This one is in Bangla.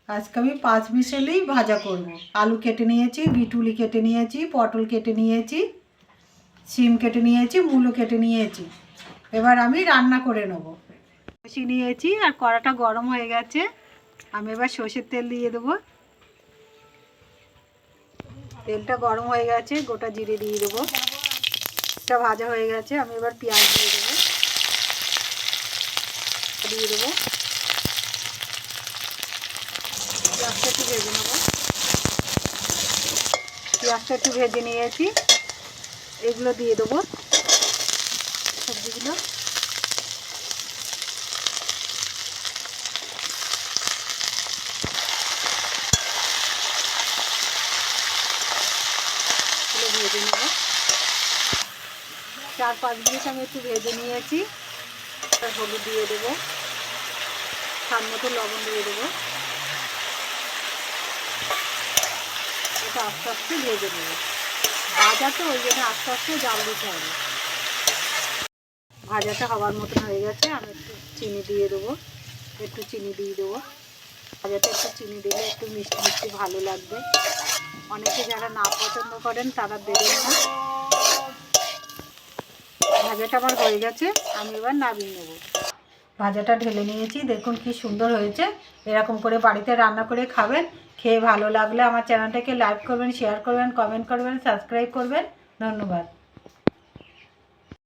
আজকে আমি 5 মিশালেই ভাজা করব। আলু কেটে নিয়েছি, বিটুলি কেটে নিয়েছি, পটল কেটে নিয়েছি, সিম কেটে নিয়েছি, মূলো কেটে নিয়েছি। এবার আমি রান্না করে নেব। কষি নিয়েছি আর কড়াটা গরম হয়ে গেছে। আমি এবার সর্ষের তেল দিয়ে দেবো। তেলটা গরম হয়ে গেছে, গোটা জিরে দিয়ে দেবো। এটা ভাজা হয়ে গেছে, আমি এবার পেঁয়াজ দিয়ে দেবো। পেঁয়াজটা একটু ভেজে নেবো। পেঁয়াজটা একটু ভেজে নিয়েছি, এগুলো দিয়ে দেবো, সবজিগুলো। ভেজে নেবো 4-5 মিনিট আমি একটু ভেজে নিয়েছি। হলুদ দিয়ে দেবো, স্বাদ মতো লবণ দিয়ে দেবো। এটা আস্তে আস্তে ভেজে নেবো। ভাজা তো ওই জন্য আস্তে আস্তে জাল দিতে হবে। ভাজাটা হওয়ার মতন হয়ে গেছে, আমি একটু চিনি দিয়ে দেবো। ভাজাটা একটু চিনি দিলে একটু মিষ্টি মিষ্টি ভালো লাগবে। অনেকে যারা না পছন্দ করেন তারা দেবেন না। ভাজাটা আমার হয়ে গেছে, আমি এবার নামিয়ে নেব। ভাজাটা ঢেলে নিয়েছি, দেখুন কি সুন্দর হয়েছে। এরকম করে বাড়িতে রান্না করে খাবেন। খেয়ে ভালো লাগলে আমার চ্যানেলটাকে লাইক করবেন, শেয়ার করবেন, কমেন্ট করবেন, সাবস্ক্রাইব করবেন। ধন্যবাদ।